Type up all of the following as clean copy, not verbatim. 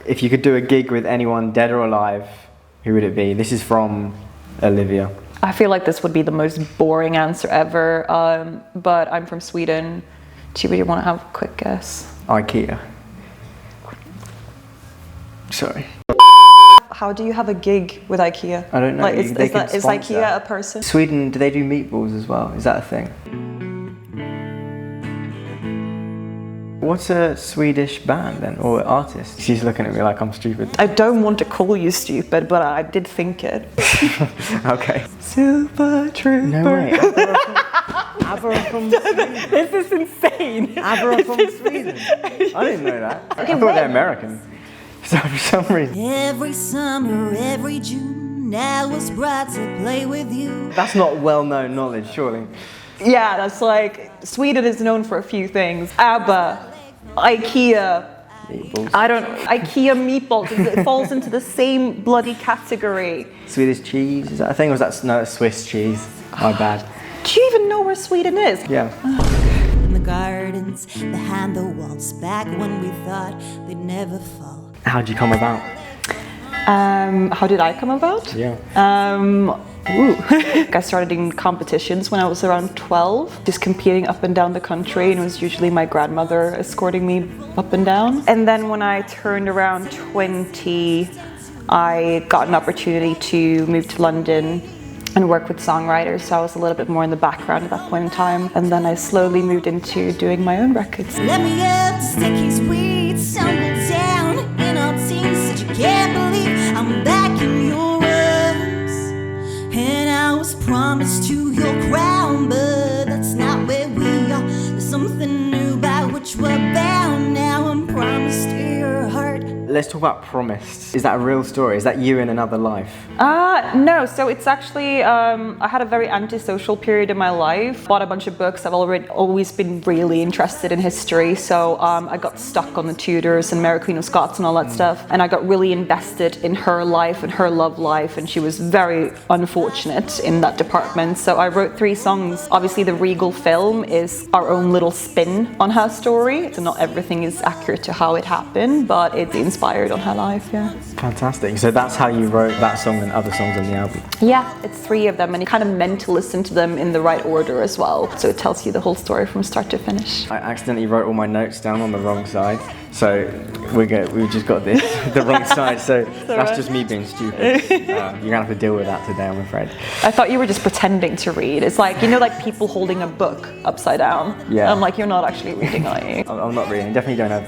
If you could do a gig with anyone dead or alive, who would it be? This is from Olivia. I feel like this would be the most boring answer ever, but I'm from Sweden. Do you really want to have a quick guess? IKEA. Sorry. How do you have a gig with IKEA? I don't know. Like, is IKEA a person? Sweden, do they do meatballs as well? Is that a thing? What's a Swedish band then, or artist? She's looking at me like I'm stupid. I don't want to call you stupid, but I did think it. Okay. Super Trooper. No way. ABBA are from Sweden. This is insane. ABBA are from Sweden. I didn't know that. I thought they're American. So for some reason. Every summer, every June, I was brought to play with you. That's not well-known knowledge, surely. Yeah, that's like, Sweden is known for a few things. ABBA, IKEA. Meatballs. IKEA meatballs, it falls into the same bloody category. Swedish cheese, is that a thing? Or was that, no, Swiss cheese? My bad. Do you even know where Sweden is? Yeah. In the gardens, behind the walls, back when we thought they'd never fall. How'd you come about? How did I come about? Yeah. I started in competitions when I was around 12, just competing up and down the country, and it was usually my grandmother escorting me up and down. And then when I turned around 20, I got an opportunity to move to London and work with songwriters, so I was a little bit more in the background at that point in time. And then I slowly moved into doing my own records. Let me up to sticky sweet, stumble down in our teens, said you can't believe I'm back in your arms. And I was promised to your crown, but that's not where we are. There's something new by which we're bound. Now I'm promised to your heart. Let's talk about Promised. Is that a real story? Is that you in another life? No, so it's actually, I had a very antisocial period in my life. Bought a bunch of books. I've always been really interested in history. So I got stuck on the Tudors and Mary Queen of Scots and all that stuff. And I got really invested in her life and her love life. And she was very unfortunate in that department. So I wrote 3 songs. Obviously the Regal film is our own little spin on her story. So not everything is accurate to how it happened, but it's inspired on her life, yeah. Fantastic. So that's how you wrote that song and other songs on the album? Yeah, it's 3 of them, and you kind of meant to listen to them in the right order as well. So it tells you the whole story from start to finish. I accidentally wrote all my notes down on the wrong side, so we've just got this, the wrong side, so that's just me being stupid. You're gonna have to deal with that today, I'm afraid. I thought you were just pretending to read. It's like, you know, like people holding a book upside down. Yeah. I'm like, you're not actually reading, are you? I'm not reading. Definitely don't have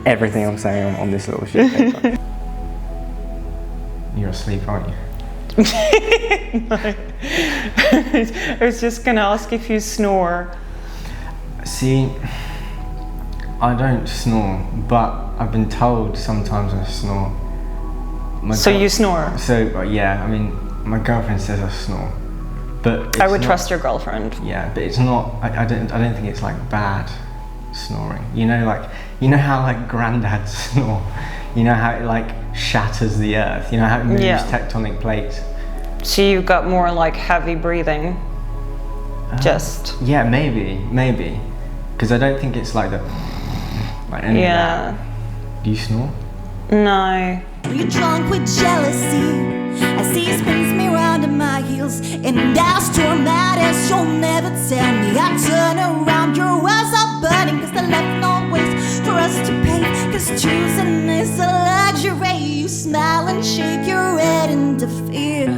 everything I'm saying on this little sheet of paper. You're asleep, aren't you? No. I was just gonna ask if you snore. See, I don't snore, but I've been told sometimes I snore. So you snore? So, yeah, I mean, my girlfriend says I snore. But I would trust your girlfriend. Yeah, but it's not, I don't think it's like bad snoring. You know how like granddads snore? You know how it like shatters the earth? You know how it moves tectonic plates? So you got more like heavy breathing? Yeah, maybe. Because I don't think it's like any of that. Do you snore? No. You're drunk with jealousy as he spins me round in my heels, and I storm out as you'll never tell me. I turn around, your walls are burning, cause they left no ways for us to pay. Cause choosing is a luxury. You smile and shake your head in defeat.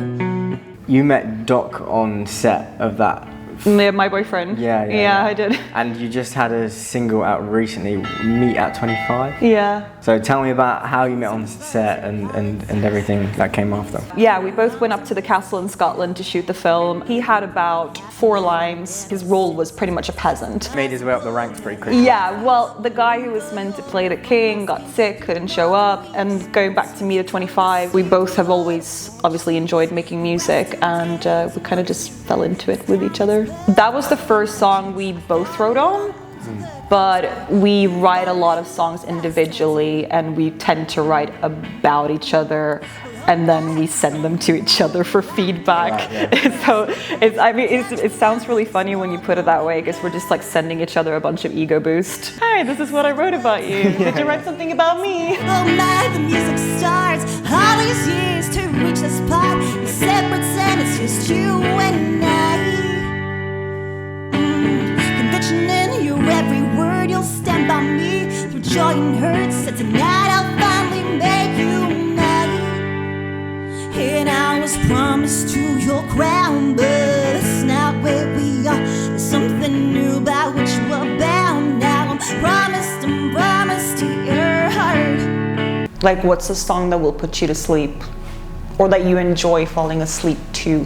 You met Doc on set of that. My boyfriend. Yeah, I did. And you just had a single out recently, Meet at 25? Yeah. So tell me about how you met on set and everything that came after. Yeah, we both went up to the castle in Scotland to shoot the film. He had about 4 lines. His role was pretty much a peasant. Made his way up the ranks pretty quickly. Yeah, well, the guy who was meant to play the king got sick, couldn't show up. And going back to Meet at 25, we both have always obviously enjoyed making music, and we kind of just fell into it with each other. That was the first song we both wrote on, but we write a lot of songs individually, and we tend to write about each other, and then we send them to each other for feedback. Right, yeah. So it sounds really funny when you put it that way, because we're just like sending each other a bunch of ego boost. Hi, this is what I wrote about you. Did you write something about me? Oh my, the just you and I. Conviction in your every word, you'll stand by me through joy and hurt. So tonight I'll finally make you mine. And I was promised to your crown, but it's not where we are. There's something new by which we're bound. Now I'm promised to your heart. Like, what's a song that will put you to sleep, or that you enjoy falling asleep to?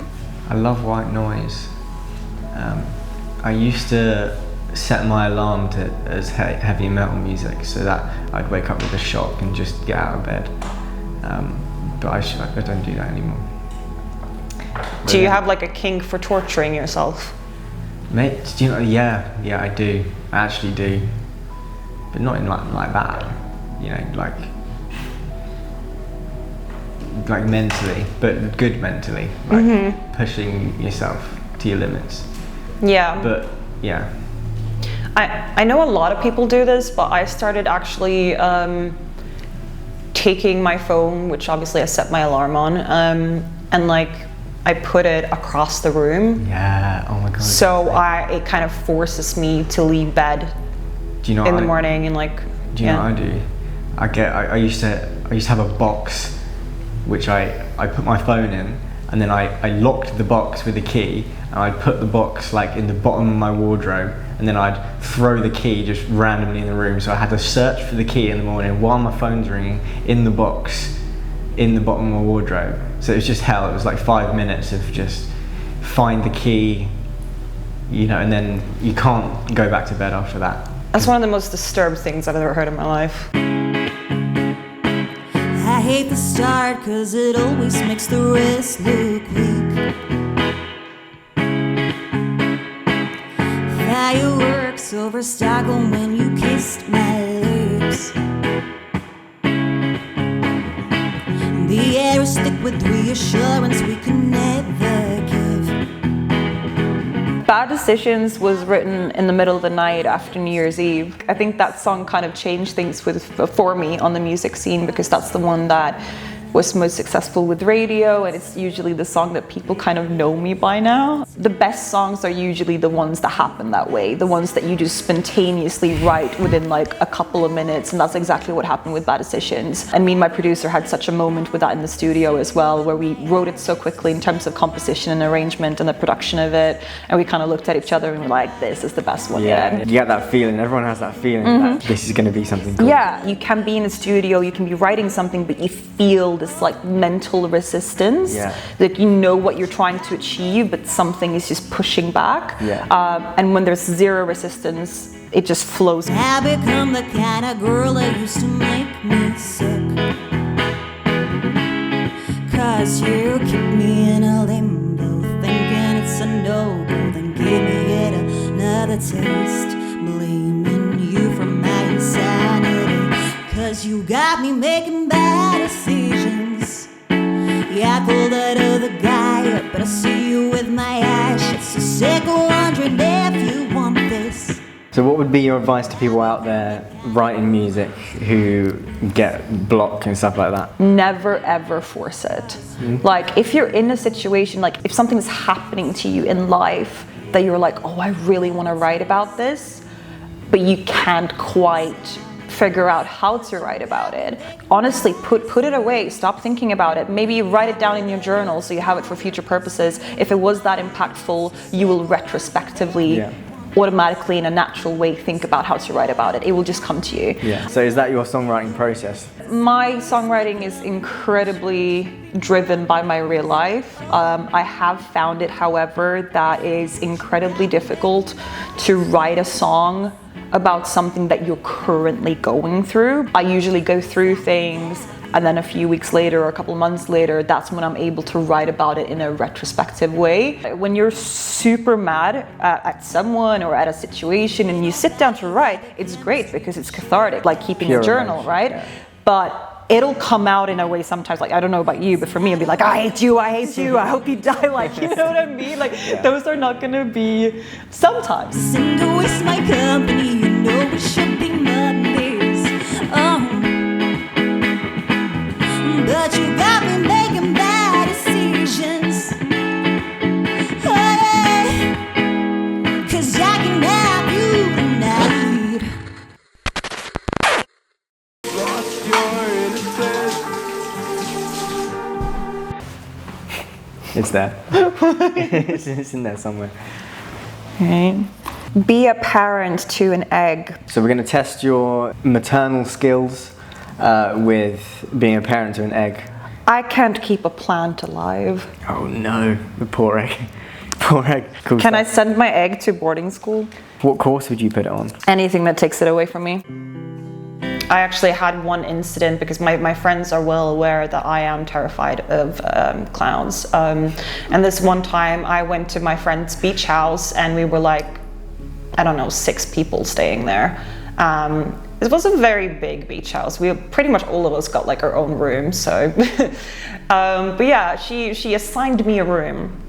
I love white noise. I used to set my alarm to as heavy metal music so that I'd wake up with a shock and just get out of bed. But I don't do that anymore. Do you have like a kink for torturing yourself? Mate, do you know, yeah, I do. I actually do. But not in like that. You know, like mentally, but good mentally. Like pushing yourself to your limits. Yeah. But yeah. I know a lot of people do this, but I started actually taking my phone, which obviously I set my alarm on, and like I put it across the room. Yeah. Oh my god. So it kind of forces me to leave bed. Do you know in the morning and like. Do you know what I do? I used to have a box which I put my phone in, and then I locked the box with a key, and I'd put the box like in the bottom of my wardrobe, and then I'd throw the key just randomly in the room. So I had to search for the key in the morning while my phone's ringing in the box in the bottom of my wardrobe. So it was just hell. It was like 5 minutes of just find the key, you know, and then you can't go back to bed after that. That's one of the most disturbed things I've ever heard in my life. I hate the start, cause it always makes the rest look weak. Fireworks over Stockholm when you kissed my lips. The air is thick with reassurance we could never give. Bad Decisions was written in the middle of the night after New Year's Eve. I think that song kind of changed things for me on the music scene, because that's the one that was most successful with radio, and it's usually the song that people kind of know me by now. The best songs are usually the ones that happen that way, the ones that you just spontaneously write within like a couple of minutes, and that's exactly what happened with Bad Decisions. And me and my producer had such a moment with that in the studio as well, where we wrote it so quickly in terms of composition and arrangement and the production of it, and we kind of looked at each other and were like, this is the best one yet. You get that feeling, everyone has that feeling that this is going to be something cool. Yeah, you can be in a studio, you can be writing something, but you feel this like mental resistance. Yeah. Like you know what you're trying to achieve, but something is just pushing back. Yeah. And when there's zero resistance, it just flows. I become the kind of girl that used to make me sick. Cause you keep me in a limbo, thinking it's a no-go, then give me yet another taste, blaming you for my insanity. Cause you got me making bad decisions. Yeah, I called that other guy up, but I see you with my eyes shut. So sick of wondering if you want this. So what would be your advice to people out there writing music who get blocked and stuff like that? Never ever force it. Like if you're in a situation, like if something's happening to you in life that you're like, oh, I really want to write about this, but you can't quite figure out how to write about it. Honestly, put it away, stop thinking about it. Maybe write it down in your journal so you have it for future purposes. If it was that impactful, you will retrospectively, automatically in a natural way think about how to write about it. It will just come to you. Yeah. So is that your songwriting process? My songwriting is incredibly driven by my real life. I have found it, however, that is incredibly difficult to write a song about something that you're currently going through. I usually go through things, and then a few weeks later or a couple of months later, that's when I'm able to write about it in a retrospective way. When you're super mad at someone or at a situation and you sit down to write, it's great because it's cathartic, like keeping a journal, right? Yeah. But it'll come out in a way sometimes, like, I don't know about you, but for me, it'll be like, I hate you, I hope you die, like, you know what I mean? Like, those are not gonna be sometimes. Send to waste my company, you know it should be Mondays. But you got me making bad decisions. It's there. It's in there somewhere. Okay. Be a parent to an egg. So we're going to test your maternal skills with being a parent to an egg. I can't keep a plant alive. Oh no, the poor egg. Poor egg. Cool Can stuff. I send my egg to boarding school? What course would you put it on? Anything that takes it away from me. I actually had one incident because my friends are well aware that I am terrified of clowns. And this one time I went to my friend's beach house and we were like, I don't know, 6 people staying there. It was a very big beach house. We pretty much all of us got like our own room. So, but yeah, she assigned me a room.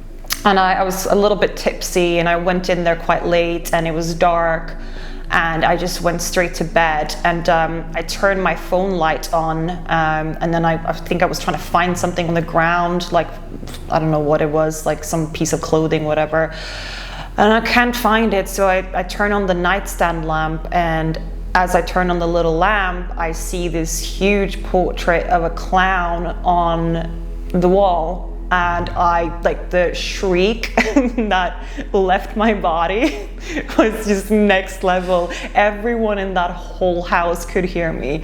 And I was a little bit tipsy and I went in there quite late and it was dark. And I just went straight to bed and I turned my phone light on and then I think I was trying to find something on the ground, like, I don't know what it was, like some piece of clothing, whatever. And I can't find it, so I turn on the nightstand lamp, and as I turn on the little lamp, I see this huge portrait of a clown on the wall. And the shriek that left my body was just next level. Everyone in that whole house could hear me.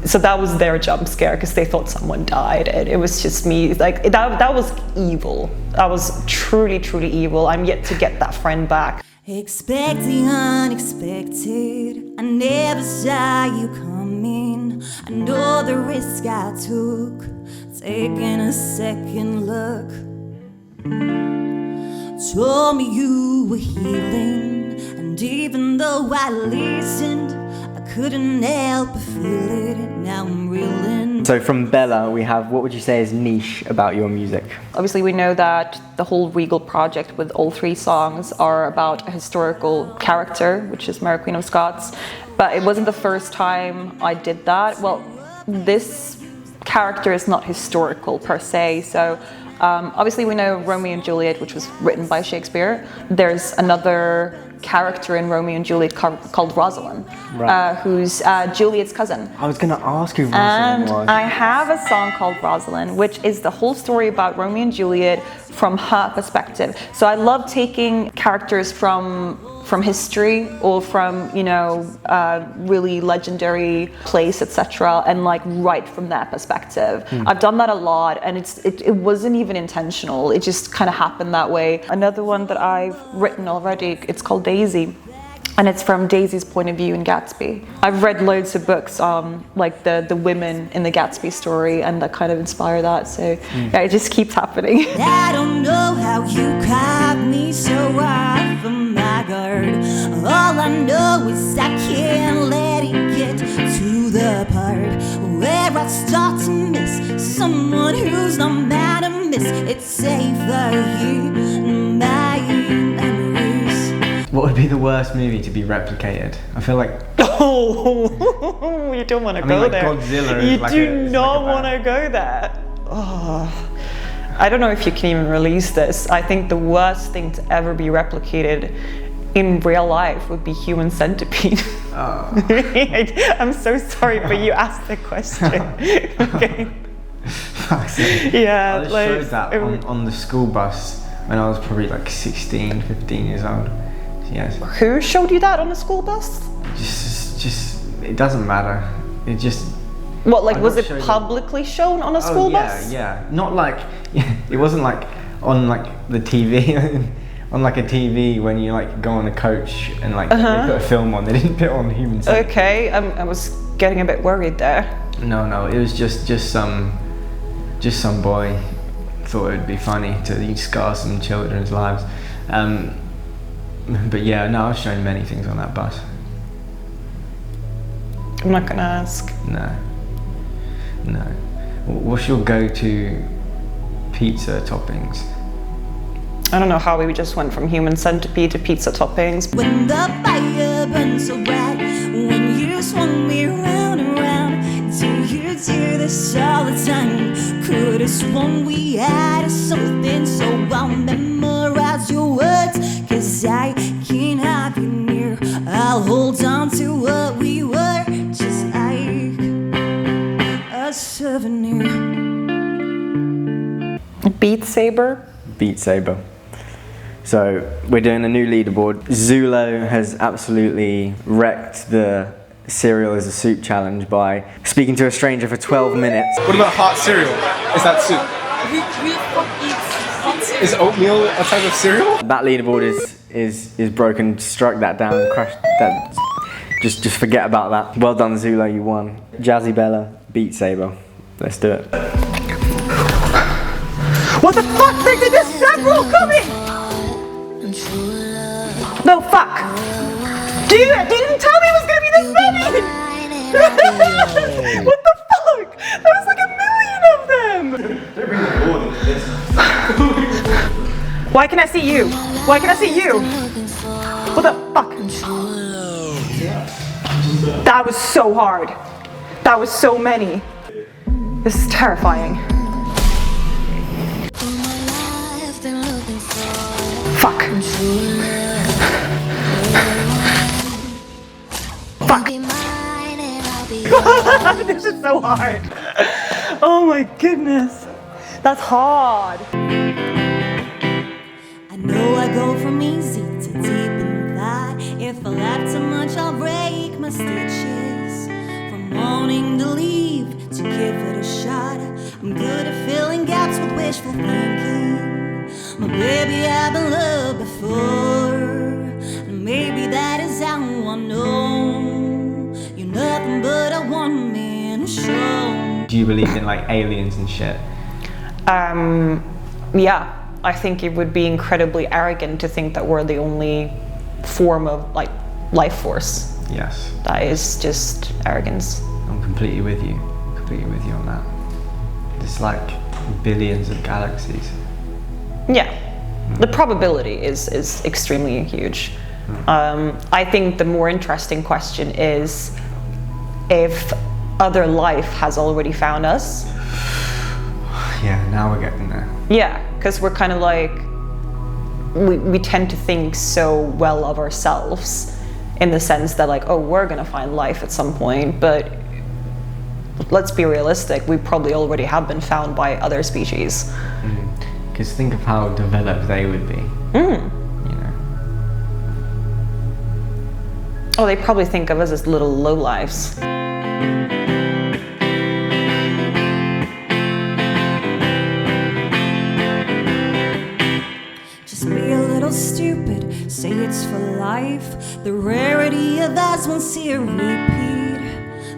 So that was their jump scare because they thought someone died. And it was just me. Like that was evil. That was truly, truly evil. I'm yet to get that friend back. Expect the unexpected. I never saw you coming. I know the risk I took. Taking a second look, told me you were healing, and even though I listened, I couldn't help but feel it. Now I'm reeling. So from Bella, we have, what would you say is niche about your music? Obviously, we know that the whole Regal project with all 3 songs are about a historical character, which is Mary Queen of Scots. But it wasn't the first time I did that. Well, this character is not historical per se, so obviously we know Romeo and Juliet, which was written by Shakespeare. There's another character in Romeo and Juliet called Rosalind, right. Who's Juliet's cousin. I was going to ask who Rosalind was. And I have a song called Rosalind, which is the whole story about Romeo and Juliet from her perspective. So I love taking characters from history or from, you know, really legendary place, etc., and like write from that perspective. I've done that a lot, and it wasn't even intentional. It just kind of happened that way. Another one that I've written already, it's called Daisy. And it's from Daisy's point of view in Gatsby. I've read loads of books on like the women in the Gatsby story, and that kind of inspire that. So yeah, it just keeps happening. I don't know how you caught me so off of my guard. All I know is I can't let it get to the part where I start to miss someone who's not mad to miss. It's safer here, my memories. What would be the worst movie to be replicated? I feel like... Oh, you don't want to go like there. Godzilla is you like do not want to go there. Oh. I don't know if you can even release this. I think the worst thing to ever be replicated in real life would be Human Centipede. Oh. I'm so sorry, but you asked the question. Okay. Yeah, I just showed that on the school bus when I was probably like 16, 15 years old. Yes. Who showed you that on the school bus? Just it doesn't matter. It just... What, like, was it publicly shown on a school bus? Yeah. Not like, it wasn't like on like the TV, on like a TV when you like go on a coach and like they put a film on. They didn't put it on Human Centipede. Okay, I was getting a bit worried there. No, it was just some boy thought it would be funny to scar some children's lives. But yeah, no, I was shown many things on that bus. I'm not gonna ask. No. What's your go-to pizza toppings? I don't know how we just went from Human Centipede to pizza toppings. When the fire burned so bright, when you swung me round and round, do you do this all the time? Could've sworn we had something, so I'll memorize your words, 'cause I can't have you near. I'll hold on to what we were, just like a souvenir. Beat Saber. Beat Saber. So we're doing a new leaderboard. Zulo has absolutely wrecked the cereal is a soup challenge by speaking to a stranger for 12 minutes. What about hot cereal? Is that soup? We eat hot cereal. Is oatmeal a type of cereal? That leaderboard is broken. Strike that down. Crash that. Just forget about that. Well done, Zulo. You won. Jasi Bella, Beat Saber. Let's do it. What the fuck? There's several coming! No, fuck! Dude, they didn't tell me it was gonna be this many! What the fuck? There was like a million of them! Don't bring the board into this. Why can I see you? Why can I see you? What the fuck? That was so hard. That was so many. This is terrifying. Fuck. Fuck. This is so hard. Oh my goodness. That's hard. I know I go from easy to deep in that. If I laugh too much, I'll break my stitches. From wanting to leave to give it a shot, I'm good at filling gaps with wishful thinking. My baby, I've been loved before, and maybe that is how I know you're nothing but a one-man show. Do you believe in like aliens and shit? Yeah. I think it would be incredibly arrogant to think that we're the only form of like life force. Yes. That is just arrogance. I'm completely with you. Completely with you on that. There's like billions of galaxies. Yeah, the probability is extremely huge. I think the more interesting question is if other life has already found us. Yeah, now we're getting there. Yeah, because we're kind of like, we tend to think so well of ourselves in the sense that like, oh, we're gonna find life at some point, but let's be realistic, we probably already have been found by other species. Because think of how developed they would be. You know. Oh, they probably think of us as little lowlives. Just be a little stupid, say it's for life. The rarity of us won't see a repeat.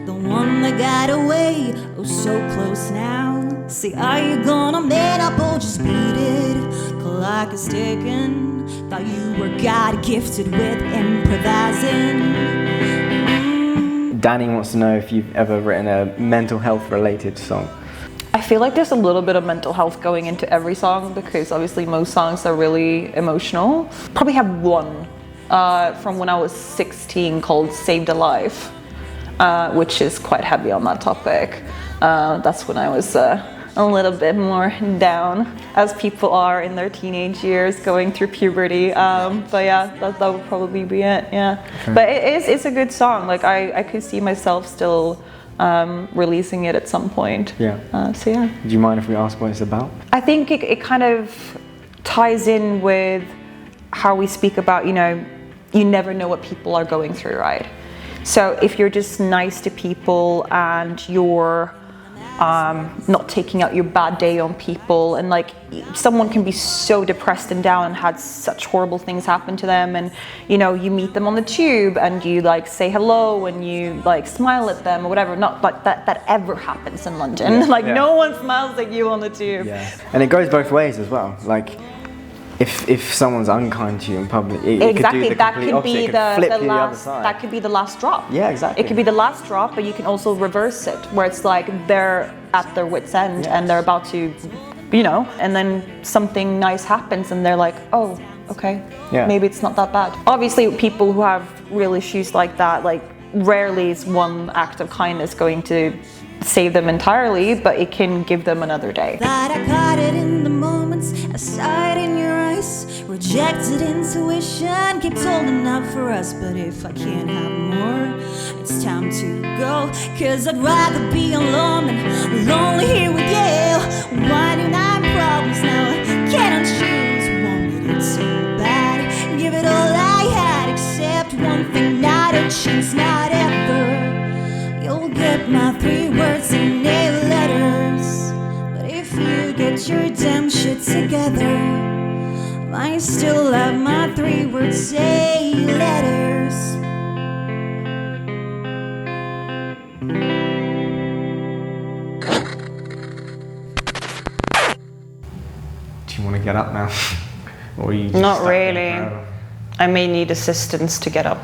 The one that got away, oh so close now. Say, are you gonna man up or just beat it? Clock is ticking. Thought you were God gifted with improvising. Danny wants to know if you've ever written a mental health related song. I feel like there's a little bit of mental health going into every song because obviously most songs are really emotional. Probably have one from when I was 16 called Saved a Life, which is quite heavy on that topic. That's when I was a little bit more down, as people are in their teenage years going through puberty. But yeah, that would probably be it, yeah. Sure. But it's a good song. Like I could see myself still releasing it at some point. Yeah. So yeah. Do you mind if we ask what it's about? I think it kind of ties in with how we speak about, you know, you never know what people are going through, right? So if you're just nice to people and you're not taking out your bad day on people, and like someone can be so depressed and down and had such horrible things happen to them, and you know, you meet them on the tube and you like say hello and you like smile at them or whatever. Not like that ever happens in London. Yeah. Like yeah. No one smiles at you on the tube. Yeah. And it goes both ways as well. Like if someone's unkind to you in public, it Exactly, could do the that complete could opposite. be It could flip the you the other last. side. That could be the last drop. Yeah, exactly. It could be the last drop, but you can also reverse it, where it's like they're at their wits' end and they're about to, you know, and then something nice happens and they're like, oh, okay, maybe it's not that bad. Obviously, people who have real issues like that, like rarely is one act of kindness going to save them entirely, but it can give them another day. That I caught it in the moments, I saw it in your eyes. Rejected intuition keeps holding out for us, but if I can't have more, it's time to go. Cause I'd rather be alone than lonely here with you. Winding out problems chance, not ever. You'll get my 3 words in 8 letters. But if you get your damn shit together, I still have my 3 words, 8 letters. Do you want to get up now? Or are you just Not stuck there really. forever? I may need assistance to get up.